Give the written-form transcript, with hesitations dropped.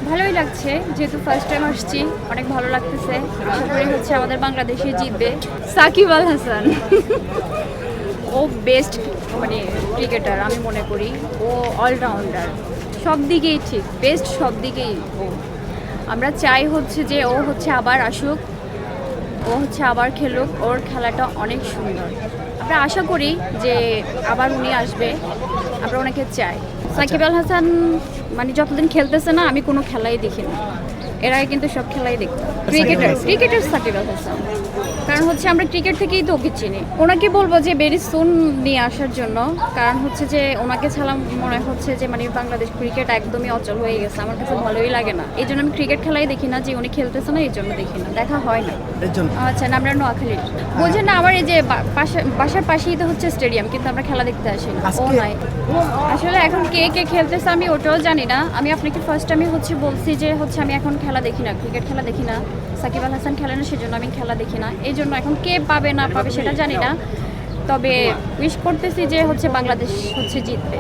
ভালোই লাগছে, যেহেতু ফার্স্ট টাইম আসছি, অনেক ভালো লাগতেছে। আশা করি হচ্ছে আমাদের বাংলাদেশে জিতবে। সাকিব আল হাসান ও বেস্ট মানে ক্রিকেটার আমি মনে করি। ও অলরাউন্ডার, সব দিকেই ঠিক, বেস্ট সব দিকেই ও। আমরা চাই হচ্ছে যে ও হচ্ছে আবার আসুক, ও হচ্ছে আবার খেলুক, ওর খেলাটা অনেক সুন্দর। আমরা আশা করি যে আবার উনি আসবে, আমরা ওনাকে চাই। সাকিব আল হাসান মানে যতদিন খেলতেছে না, আমি কোনো খেলাই দেখি না, এর আগে কিন্তু সব খেলাই দেখতাম। ক্রিকেটার সাকিব আল হাসান, কারণ হচ্ছে আমরা ক্রিকেট থেকেই তো ওকে চিনি। ওনাকে বলবো যে ভেরি সুন নিয়ে আসার জন্য, কারণ হচ্ছে যে ওনাকে ছাড়া মনে হচ্ছে যে মানে বাংলাদেশ ক্রিকেট একদমই অচল হয়ে গেছে। আমার কাছে ভালোই লাগে না, এই জন্য আমি ক্রিকেট খেলাই দেখি না। যে উনি খেলতেছে না এই জন্য দেখি না, দেখা হয় না। আচ্ছা না, আমরা নোয়াখালীর বোঝেন না। আমার এই যে বাসার পাশেই তো হচ্ছে স্টেডিয়াম, কিন্তু আমরা খেলা দেখতে আসি না। ও নাই, আসলে এখন কে কে খেলতেছে আমি ওটাও জানি না। আমি আপনাকে ফার্স্ট আমি হচ্ছে বলছি যে হচ্ছে আমি এখন খেলা দেখি না, ক্রিকেট খেলা দেখি না। সাকিব আল হাসান খেলে না, সেজন্য আমি খেলা দেখি না। এই জন্য এখন কে পাবে না পাবে সেটা জানি না, তবে উইশ করতেছি যে হচ্ছে বাংলাদেশ হচ্ছে জিতবে।